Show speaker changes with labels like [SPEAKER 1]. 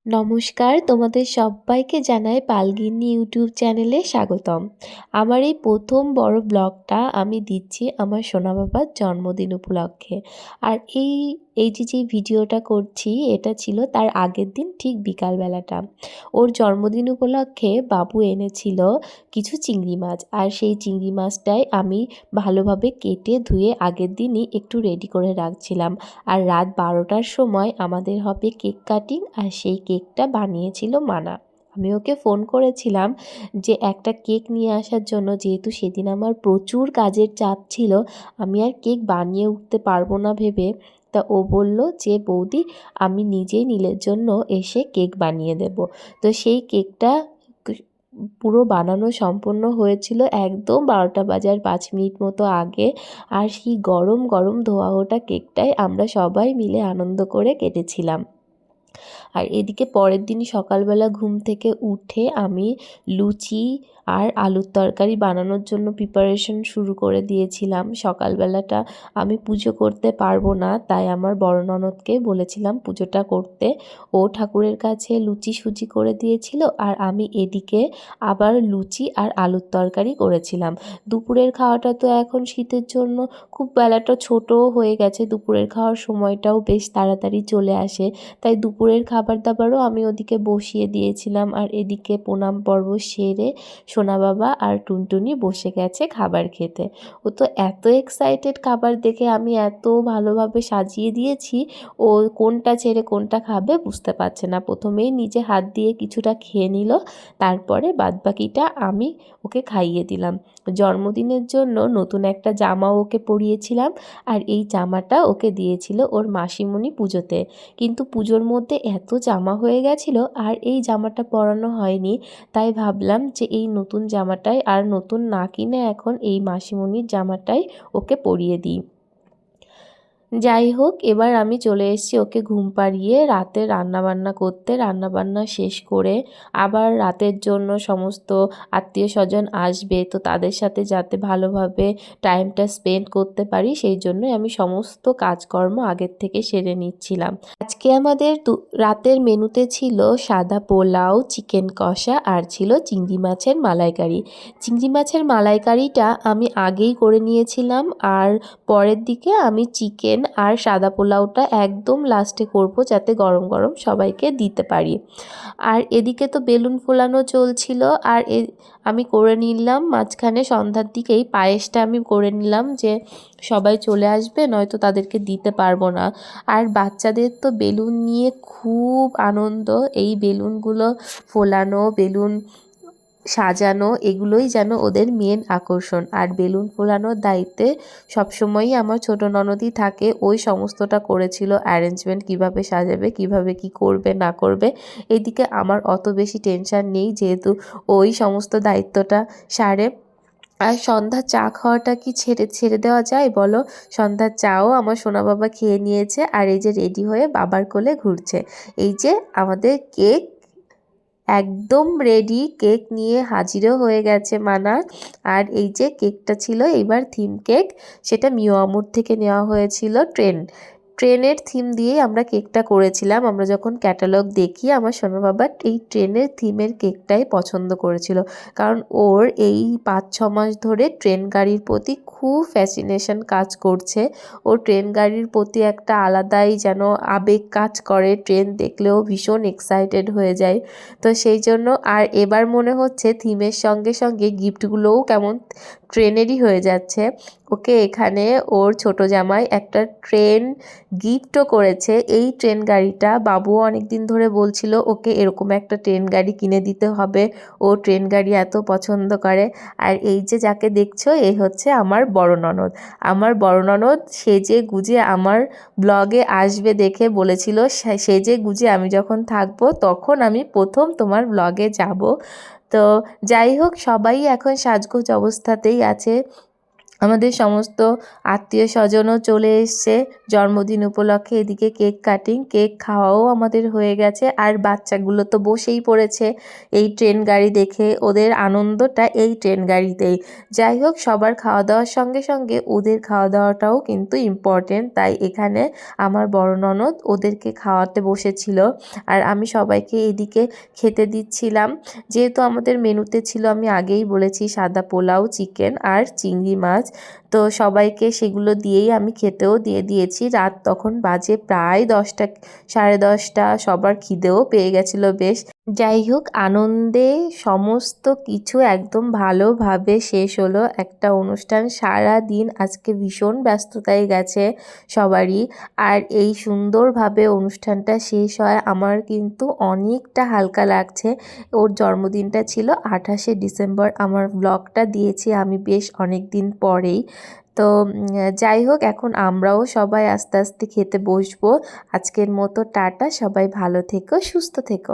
[SPEAKER 1] নমস্কার, তোমাদের সব্বাইকে জানাই পালগিন্নি ইউটিউব চ্যানেলে স্বাগতম। আমার এই প্রথম বড় ব্লগটা আমি দিচ্ছি আমার সোনা বাবার জন্মদিন উপলক্ষে। আর এই যে ভিডিওটা করছি এটা ছিল তার আগের দিন ঠিক বিকালবেলাটা। ওর জন্মদিন উপলক্ষে বাবু এনেছিল কিছু চিংড়ি মাছ, আর সেই চিংড়ি মাছটাই আমি ভালোভাবে কেটে ধুয়ে আগের দিনই একটু রেডি করে রাখছিলাম। আর রাত 12টার সময় আমাদের হবে কেক কাটিং, আর সেই কেকটা বানিয়েছিল মানা। আমি ওকে ফোন করেছিলাম যে একটা কেক নিয়ে আসার জন্য, যেহেতু সেদিন আমার প্রচুর কাজের চাপ ছিল, আমি আর কেক বানিয়ে উঠতে পারবো না ভেবে। তা ও বলল যে বৌদি আমি নিজেই নীলের জন্য এসে কেক বানিয়ে দেব। তো সেই কেকটা পুরো বানানো সম্পন্ন হয়েছিল একদম 12টা বাজার 5 মিনিট মতো আগে। আর সেই গরম গরম ধোয়া ওঠা কেকটাই আমরা সবাই মিলে আনন্দ করে কেটেছিলাম। আর এদিকে পরের দিন সকালবেলা ঘুম থেকে উঠে আমি লুচি আর আলুর তরকারি বানানোর জন্য প্রিপারেশন শুরু করে দিয়েছিলাম। সকালবেলাটা আমি পুজো করতে পারবো না, তাই আমার বড় ননদকে বলেছিলাম পুজোটা করতে। ও ঠাকুরের কাছে লুচি সুজি করে দিয়েছিল, আর আমি এদিকে আবার লুচি আর আলুর তরকারি করেছিলাম। দুপুরের খাওয়াটা তো এখন শীতের জন্য খুব বেলাটা ছোটও হয়ে গেছে, দুপুরের খাওয়ার সময়টাও বেশ তাড়াতাড়ি চলে আসে, তাই দুপুরের খাবার দাবারও আমি ওদিকে বসিয়ে দিয়েছিলাম। আর এদিকে প্রণাম পর্ব সেরে সোনা বাবা আর টুনটুনি বসে গেছে খাবার খেতে। ও তো এত এক্সাইটেড খাবার দেখে, আমি এত ভালোভাবে সাজিয়ে দিয়েছি, ও কোনটা ছেড়ে কোনটা খাবে বুঝতে পারছে না। প্রথমেই নিজে হাত দিয়ে কিছুটা খেয়ে নিল, তারপরে বাদবাকিটা আমি ওকে খাইয়ে দিলাম। জন্মদিনের জন্য নতুন একটা জামাও ওকে পরিয়েছিলাম, আর এই জামাটা ওকে দিয়েছিল ওর মাসিমণি পুজোতে। কিন্তু পুজোর মধ্যে এত জামা হয়ে গেছিলো আর এই জামাটা পরানো হয়নি, তাই ভাবলাম যে এই নতুন জামাটাই, আর নতুন না কিনে এখন এই মাসিমণির জামাটাই ওকে পরিয়ে দিই। যাই হোক, এবার আমি চলে এসেছি ওকে ঘুম পাড়িয়ে রাতে রান্নাবান্না করতে। রান্নাবান্না শেষ করে আবার রাতের জন্য সমস্ত আত্মীয় স্বজন আসবে, তো তাদের সাথে যাতে ভালোভাবে টাইমটা স্পেন্ড করতে পারি সেই জন্যই আমি সমস্ত কাজকর্ম আগের থেকে সেরে নিচ্ছিলাম। আজকে আমাদের রাতের মেনুতে ছিল সাদা পোলাও, চিকেন কষা, আর ছিল চিংড়ি মাছের মালাইকারি। চিংড়ি মাছের মালাইকারিটা আমি আগেই করে নিয়েছিলাম, আর পরের দিকে আমি চিকেন আর সাদা পোলাওটা একদম লাস্টে করব, যাতে গরম গরম সবাইকে দিতে পারি। আর এদিকে তো বেলুন ফোলানো চলছিল, আর আমি করে নিলাম মাঝখানে সন্ধ্যার দিকেই পায়েসটা আমি করে নিলাম, যে সবাই চলে আসবে নয়তো তাদেরকে দিতে পারবো না। আর বাচ্চাদের তো বেলুন নিয়ে খুব আনন্দ, এই বেলুনগুলো ফোলানো, বেলুন সাজানো, এগুলোই যেন ওদের মেন আকর্ষণ। আর বেলুন ফোলানোর দায়িত্বে সবসময়ই আমার ছোটো ননদই থাকে, ওই সমস্তটা করেছিল অ্যারেঞ্জমেন্ট, কিভাবে সাজাবে, কিভাবে কি করবে না করবে। এদিকে আমার অত বেশি টেনশন নেই, যেহেতু ওই সমস্ত দায়িত্বটা সারে। আর সন্ধ্যার চা খাওয়াটা কি ছেড়ে দেওয়া যায় বলো? সন্ধ্যার চাও আমার সোনা বাবা খেয়ে নিয়েছে, আর এই যে রেডি হয়ে বাবার কোলে ঘুরছে। এই যে আমাদের কেক একদম রেডি, কেক নিয়ে হাজিরও হয়ে গেছে মানা। আর এই যে কেকটা ছিল এইবার থিম কেক, সেটা মিও আমুর থেকে নেওয়া হয়েছিল। ট্রেনের থিম দিয়েই আমরা কেকটা করেছিলাম। আমরা যখন ক্যাটালগ দেখি, আমার সোনা বাবা এই ট্রেনের থিমের কেকটাই পছন্দ করেছিল, কারণ ওর এই 5-6 মাস ধরে ট্রেন গাড়ির প্রতি খুব ফ্যাসিনেশন কাজ করছে। ও ট্রেন গাড়ির প্রতি একটা আলাদাই যেন আবেগ কাজ করে, ট্রেন দেখলেও ভীষণ এক্সাইটেড হয়ে যায়। তো সেই জন্য, আর এবার মনে হচ্ছে থিমের সঙ্গে সঙ্গে গিফটগুলোও কেমন ট্রেনেরই হয়ে যাচ্ছে। ওকে এখানে ওর ছোট জামাই একটা ট্রেন গিফটও করেছে। এই ট্রেন গাড়িটা বাবুও অনেক দিন ধরে বলছিল ওকে এরকম একটা ট্রেন গাড়ি কিনে দিতে হবে, ও ট্রেন গাড়ি এত পছন্দ করে। আর এই যে যাকে দেখছো, এই হচ্ছে আমার বড় ননদ। আমার বড় ননদ সেজে গুজে আমার ব্লগে আসবে দেখে বলেছিল, সেজে গুজে আমি যখন থাকবো তখন আমি প্রথম তোমার ব্লগে যাব। তো যাই হোক, সবাই এখন সাজগোজ অবস্থাতেই আছে। আমাদের সমস্ত আত্মীয়-স্বজনও চলে এসছে জন্মদিন উপলক্ষে। এদিকে কেক কাটিং, কেক খাওয়াও আমাদের হয়ে গেছে। আর বাচ্চাগুলো তো বসেই পড়েছে এই ট্রেন গাড়ি দেখে। ওদের আনন্দটা এই ট্রেন গাড়িতেই। যাই হোক, সবার খাওয়া-দাওয়ার সঙ্গে সঙ্গে ওদের খাওয়া-দাওয়াটাও কিন্তু ইম্পর্টেন্ট। তাই এখানে আমার বড় ননদ ওদেরকে খাওয়াতে বসেছিল। আর আমি সবাইকে এদিকে খেতে দিচ্ছিলাম। যেহেতু আমাদের মেনুতে ছিল, আমি আগেই বলেছি, সাদা পোলাও, চিকেন আর চিংড়ি মাছ। তো সবাইকে সেগুলো দিয়েই আমি খেতেও দিয়ে দিয়েছি। রাত তখন বাজে প্রায় 10টা, 10:30। সবার খিদেও পেয়ে গেছিলো বেশ। যাই হোক, আনন্দে সমস্ত কিছু একদম ভালোভাবে শেষ হলো একটা অনুষ্ঠান। সারাদিন আজকে ভীষণ ব্যস্ততায় গেছে সবারই। আর এই সুন্দরভাবে অনুষ্ঠানটা শেষ হয়, আমার কিন্তু অনেকটা হালকা লাগছে। ওর জন্মদিনটা ছিল 28শে ডিসেম্বর। আমার ব্লগটা দিয়েছি আমি বেশ অনেক দিন পরেই। তো যাই হোক, এখন আমরাও সবাই আস্তে আস্তে খেতে বসবো। আজকের মতো টাটা, সবাই ভালো থেকো, সুস্থ থেকো।